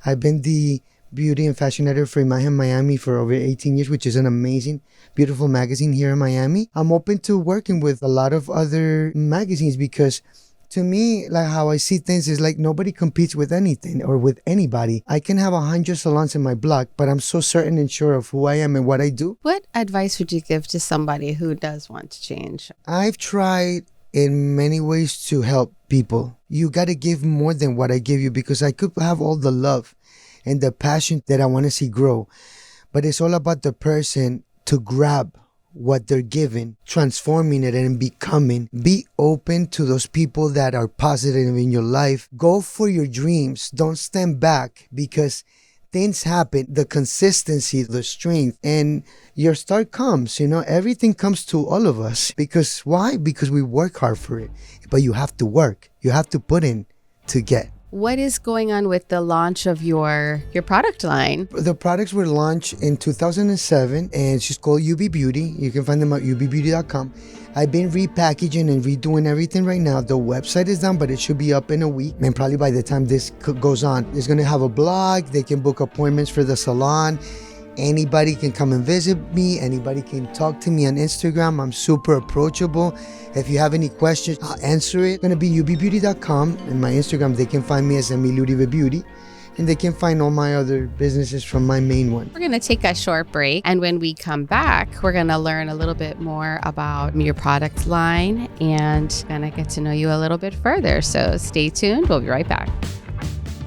I've been the beauty and fashion editor for Imagen Miami for over 18 years, which is an amazing, beautiful magazine here in Miami. I'm open to working with a lot of other magazines because to me, like how I see things is like nobody competes with anything or with anybody. I can have 100 salons in my block, but I'm so certain and sure of who I am and what I do. What advice would you give to somebody who does want to change? I've tried in many ways to help people. You got to give more than what I give you because I could have all the love and the passion that I want to see grow. But it's all about the person to grab what they're given, transforming it and becoming. Be open to those people that are positive in your life. Go for your dreams. Don't stand back because things happen. The consistency, the strength, and your start comes. Everything comes to all of us. Because why? Because we work hard for it. But you have to work. You have to put in to get. What is going on with the launch of your product line? The products were launched in 2007 and she's called UB Beauty. You can find them at ubbeauty.com. I've been repackaging and redoing everything right now. The website is done, but it should be up in a week. And probably by the time this goes on, it's going to have a blog. They can book appointments for the salon. Anybody can come and visit me. Anybody can talk to me on Instagram. I'm super approachable. If you have any questions, I'll answer it. It's going to be ubbeauty.com. And my Instagram, they can find me as Emilio Uribe Beauty. And they can find all my other businesses from my main one. We're going to take a short break. And when we come back, we're going to learn a little bit more about your product line and going to get to know you a little bit further. So stay tuned. We'll be right back.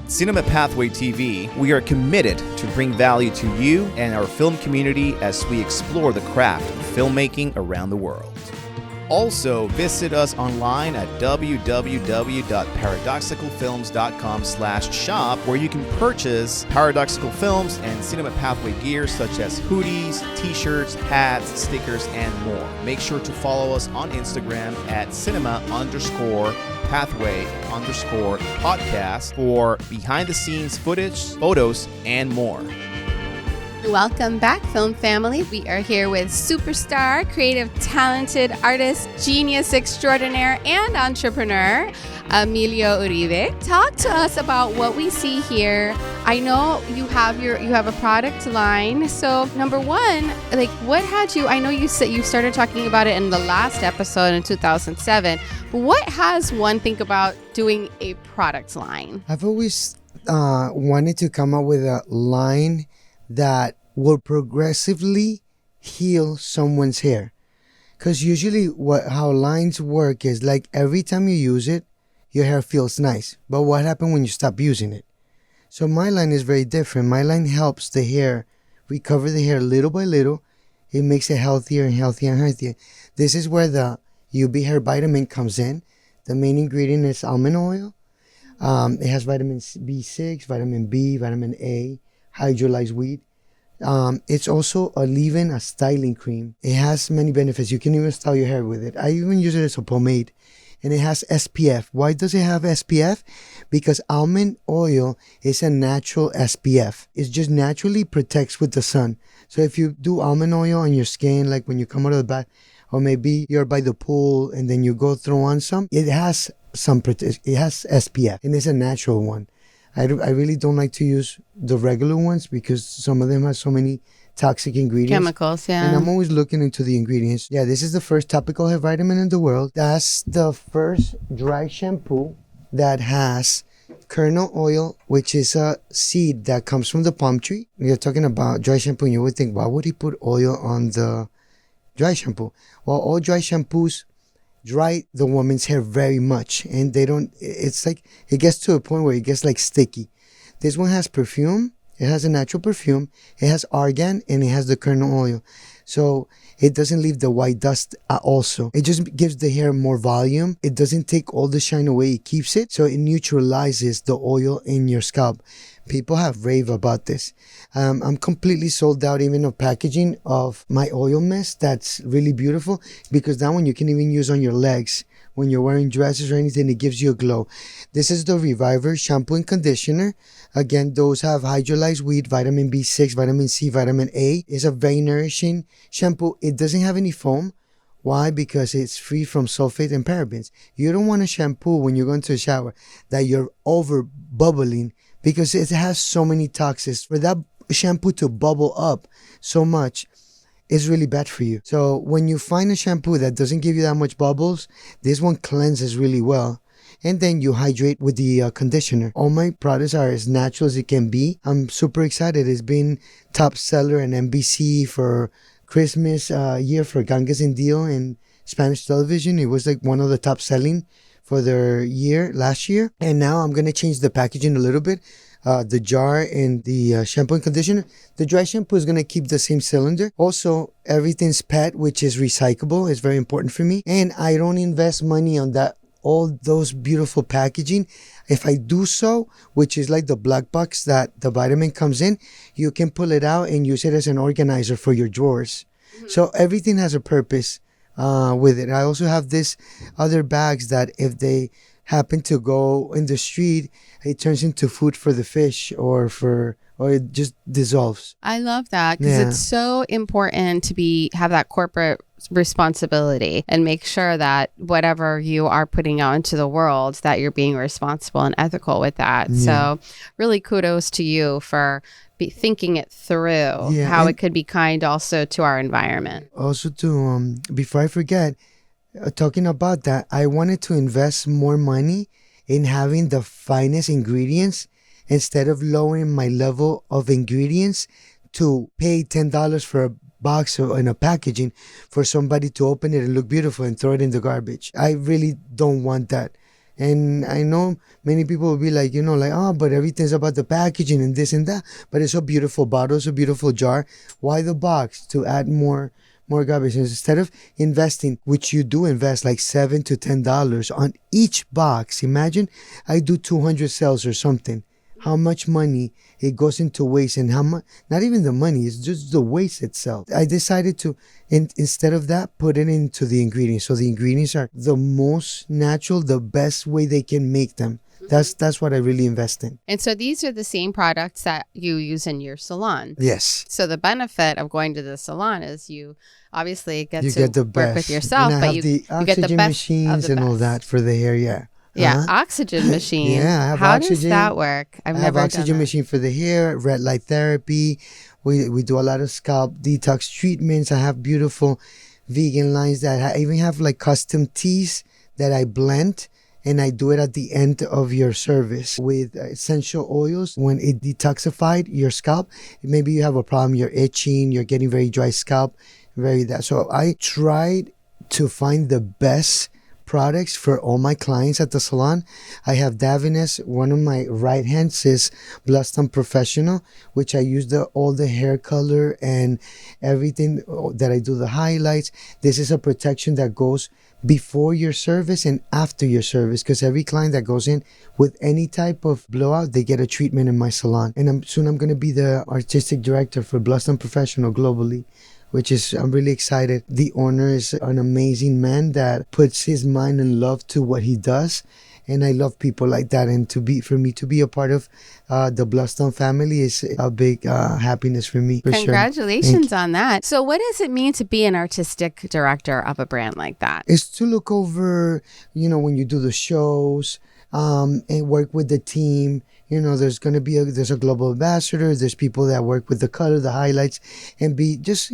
Cinema Pathway TV, we are committed to bring value to you and our film community as we explore the craft of filmmaking around the world. Also, visit us online at www.paradoxicalfilms.com/shop, where you can purchase Paradoxical Films and Cinema Pathway gear such as hoodies, t-shirts, hats, stickers, and more. Make sure to follow us on Instagram at cinema_pathway_podcast for behind-the-scenes footage, photos, and more. Welcome back, film family. We are here with superstar, creative, talented artist, genius extraordinaire, and entrepreneur, Emilio Uribe. Talk to us about what we see here. I know you have a product line. So number one, like, what had you? I know you said you started talking about it in the last episode in 2007. But what has one think about doing a product line? I've always wanted to come up with a line that will progressively heal someone's hair. Because usually how lines work is like every time you use it, your hair feels nice. But what happens when you stop using it? So my line is very different. My line helps the hair recover the hair little by little. It makes it healthier and healthier and healthier. This is where the UV hair vitamin comes in. The main ingredient is almond oil. It has vitamin B6, vitamin B, vitamin A, hydrolyzed wheat. It's also a leave-in, a styling cream. It has many benefits. You can even style your hair with it. I even use it as a pomade. And it has SPF. Why does it have SPF? Because almond oil is a natural SPF. It just naturally protects with the sun. So if you do almond oil on your skin, like when you come out of the bath, or maybe you're by the pool and then you go throw on some, it has some protection. It has SPF and it's a natural one. I really don't like to use the regular ones because some of them have so many toxic ingredients. Chemicals, yeah. And I'm always looking into the ingredients. Yeah, this is the first topical hair vitamin in the world. That's the first dry shampoo that has kernel oil, which is a seed that comes from the palm tree. You're talking about dry shampoo and you would think, why would he put oil on the dry shampoo? Well, all dry shampoos dry the woman's hair very much, and it's like it gets to a point where it gets like sticky. This one has perfume. It has a natural perfume. It has argan and it has the kernel oil, so it doesn't leave the white dust also. It just gives the hair more volume. It doesn't take all the shine away. It keeps it, so it neutralizes the oil in your scalp. People have rave about this. I'm completely sold out even of packaging of my oil mist. That's really beautiful because that one you can even use on your legs. When you're wearing dresses or anything, it gives you a glow. This is the Reviver shampoo and conditioner. Again, those have hydrolyzed wheat, vitamin B6, vitamin C, vitamin A. It's a very nourishing shampoo. It doesn't have any foam. Why? Because it's free from sulfate and parabens. You don't want a shampoo when you go into a shower that you're over bubbling because it has so many toxins. For that shampoo to bubble up so much, it's really bad for you. So when you find a shampoo that doesn't give you that much bubbles, this one cleanses really well. And then you hydrate with the conditioner. All my products are as natural as it can be. I'm super excited. It's been top seller in NBC for Christmas year for Ganges and Deal in Spanish television. It was like one of the top selling for their year last year. And now I'm going to change the packaging a little bit. The jar and the shampoo and conditioner. The dry shampoo is going to keep the same cylinder. Also, everything's PET, which is recyclable. It's very important for me. And I don't invest money on that, all those beautiful packaging. If I do so, which is like the black box that the vitamin comes in, you can pull it out and use it as an organizer for your drawers. Mm-hmm. So everything has a purpose with it. I also have this other bags that if they happen to go in the street, it turns into food for the fish or it just dissolves. I love that because it's so important to have that corporate responsibility and make sure that whatever you are putting out into the world, that you're being responsible and ethical with that. Yeah. So really kudos to you for thinking it through, how it could be kind also to our environment. Also to, before I forget, talking about that, I wanted to invest more money in having the finest ingredients instead of lowering my level of ingredients to pay $10 for a box or in a packaging for somebody to open it and look beautiful and throw it in the garbage. I really don't want that. And I know many people will be like, oh, but everything's about the packaging and this and that. But it's a beautiful bottle, it's a beautiful jar. Why the box? To add more more garbage. Instead of investing, which you do invest like $7 to $10 on each box, imagine I do 200 sales or something. How much money it goes into waste, and how much, not even the money, it's just the waste itself. I decided to, instead of that, put it into the ingredients. So the ingredients are the most natural, the best way they can make them. That's what I really invest in. And so these are the same products that you use in your salon. Yes. So the benefit of going to the salon is you obviously get You to get the work best. with yourself, and I but have you the get the oxygen best machines of the and all best. that for the hair, yeah. Yeah, oxygen machine. Yeah, I have How oxygen. does that work? I have never oxygen done that. machine for the hair, red light therapy. We do a lot of scalp detox treatments. I have beautiful vegan lines that I even have like custom teas that I blend, and I do it at the end of your service with essential oils. When it detoxified your scalp, maybe you have a problem, you're itching, you're getting very dry scalp, So I tried to find the best products for all my clients at the salon. I have Davines. One of my right hands is Bluston Professional, which I use all the hair color and everything that I do the highlights. This is a protection that goes before your service and after your service, because every client that goes in with any type of blowout, they get a treatment in my salon. And soon I'm going to be the artistic director for Bluston Professional globally, which is, I'm really excited. The owner is an amazing man that puts his mind and love to what he does. And I love people like that. And for me to be a part of the Bluston family is a big happiness for me. For Congratulations on that. So what does it mean to be an artistic director of a brand like that? It's to look over, when you do the shows, and work with the team. There's going to be there's a global ambassador. There's people that work with the color, the highlights, and be just,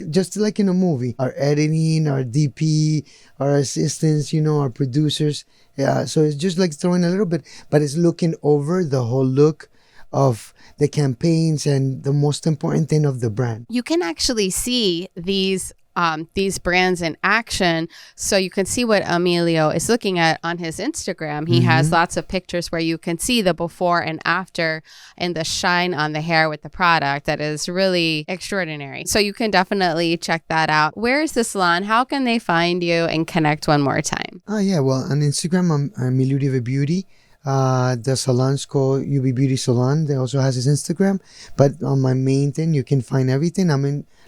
just like in a movie. Our editing, our DP, our assistants, our producers. Yeah, so it's just like throwing a little bit, but it's looking over the whole look of the campaigns and the most important thing of the brand. You can actually see these brands in action. So you can see what Emilio is looking at on his Instagram. He has lots of pictures where you can see the before and after and the shine on the hair with the product. That is really extraordinary. So you can definitely check that out. Where is the salon? How can they find you and connect one more time? Oh, yeah. Well, on Instagram, I'm Emilio Uribe Beauty. The salon's called UB Beauty Salon. They also has his Instagram. But on my main thing, you can find everything.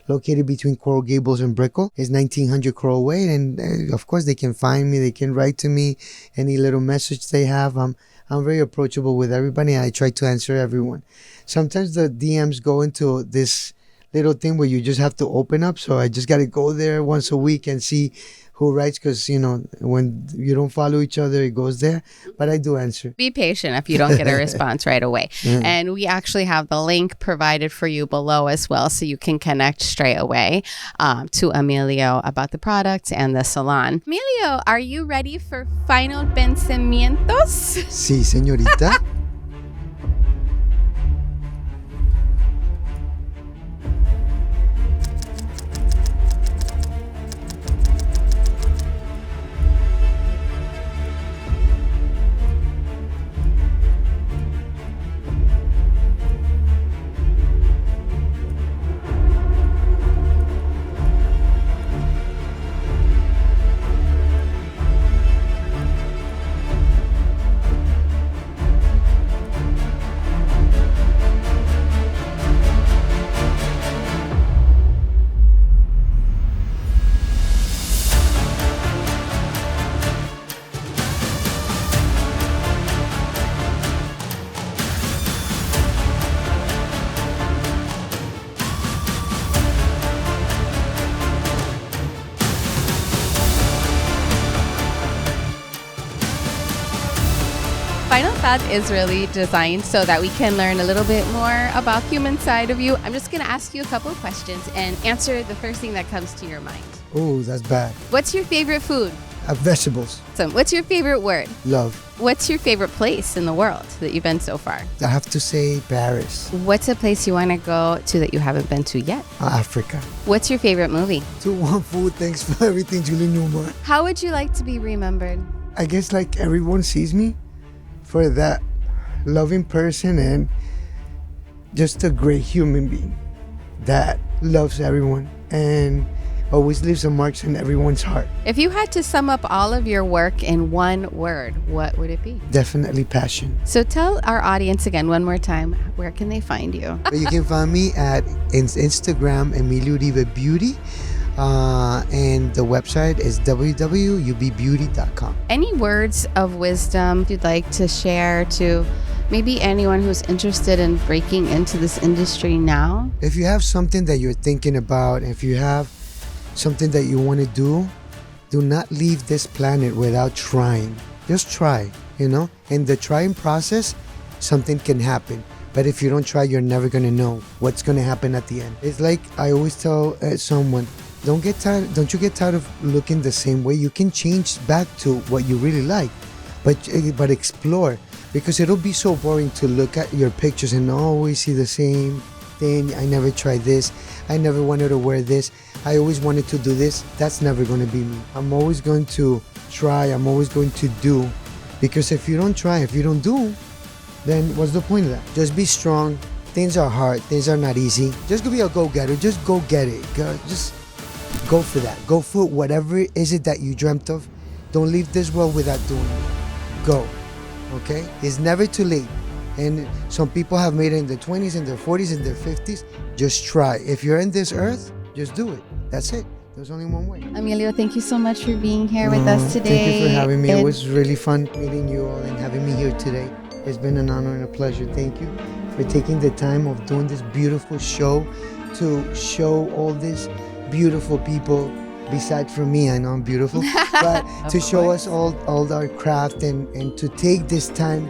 Located between Coral Gables and Brickell. It's 1900 Coral Way, and of course they can find me. They can write to me any little message they have. I'm very approachable with everybody, and I try to answer everyone. Sometimes the DMs go into this little thing where you just have to open up, so I just got to go there once a week and see who writes, because when you don't follow each other, it goes there. But I do answer. Be patient if you don't get a response right away. And we actually have the link provided for you below as well, so you can connect straight away to Emilio about the products and the salon. Emilio, are you ready for final pensamientos? Sí, señorita. Final Thought is really designed so that we can learn a little bit more about human side of you. I'm just going to ask you a couple of questions and answer the first thing that comes to your mind. Oh, that's bad. What's your favorite food? Vegetables. So, what's your favorite word? Love. What's your favorite place in the world that you've been so far? I have to say Paris. What's a place you want to go to that you haven't been to yet? Africa. What's your favorite movie? 2-1 Food. Thanks for everything, Julie Newmar. How would you like to be remembered? I guess like everyone sees me for that loving person and just a great human being that loves everyone. and always leaves a mark in everyone's heart. If you had to sum up all of your work in one word, what would it be? Definitely passion. So tell our audience again one more time, where can they find you? You can find me at Instagram, Emilio Uribe Beauty. And the website is www.ubbeauty.com. Any words of wisdom you'd like to share to maybe anyone who's interested in breaking into this industry now? If you have something that you're thinking about, if you have something that you want to do not leave this planet without trying. Just try, In the trying process, something can happen. But if you don't try, you're never going to know what's going to happen at the end. It's like I always tell someone, don't you get tired of looking the same way. You can change back to what you really like, but explore, because it'll be so boring to look at your pictures and always see the same thing. I never tried this. I never wanted to wear this. I always wanted to do this. That's never going to be me. I'm always going to try. I'm always going to do, because if you don't try, if you don't do, then what's the point of that? Just be strong. Things are hard. Things are not easy. Just be a go-getter. Just go get it. Just go for that. Go for whatever is it that you dreamt of. Don't leave this world without doing it. Go. Okay? It's never too late. And some people have made it in their 20s, in their 40s, in their 50s. Just try. If you're in this earth, just do it. That's it. There's only one way. Emilio, thank you so much for being here with us today. Thank you for having me. It was really fun meeting you all and having me here today. It's been an honor and a pleasure. Thank you for taking the time of doing this beautiful show to show all these beautiful people. Besides from me, I know I'm beautiful, but to show us all our craft and to take this time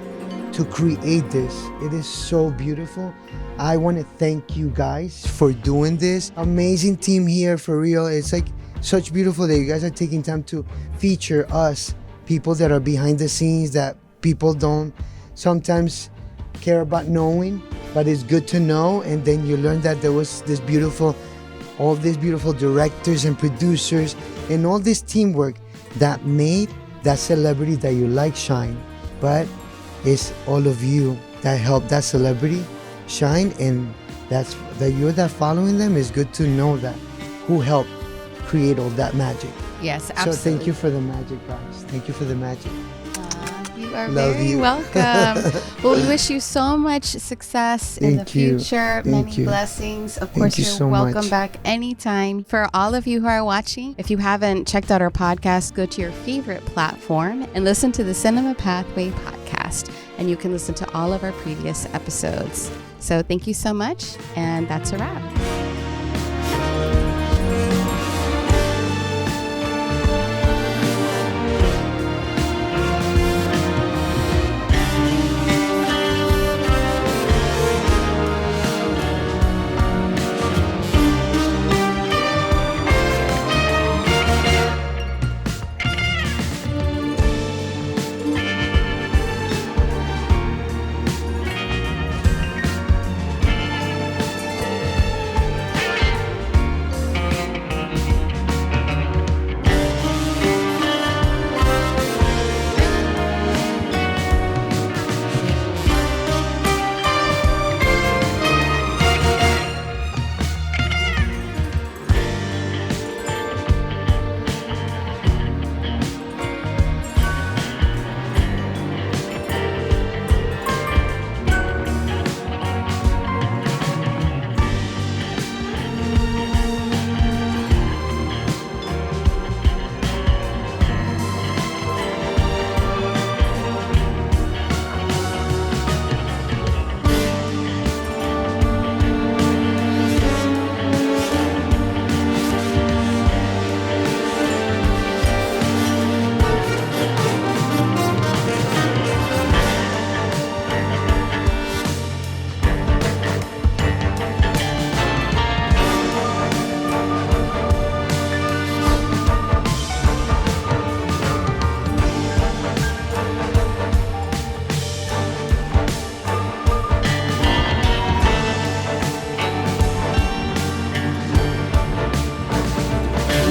to create this. It is so beautiful. I want to thank you guys for doing this. Amazing team here, for real. It's like such beautiful that you guys are taking time to feature us, people that are behind the scenes that people don't sometimes care about knowing, but it's good to know. And then you learn that there was all these beautiful directors and producers and all this teamwork that made that celebrity that you like shine. But it's all of you that helped that celebrity shine, and that you're that following them. Is good to know that who helped create all that magic. Yes, absolutely. So thank you for the magic, guys. Thank you for the magic. You are Love very you. welcome. Well, we wish you so much success in the Thank you. future. Thank Many you. blessings. Of Thank course, you you're so welcome much. back anytime. For all of you who are watching, if you haven't checked out our podcast, go to your favorite platform and listen to the Cinema Pathway podcast. And you can listen to all of our previous episodes. So thank you so much. And that's a wrap.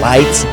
Lights,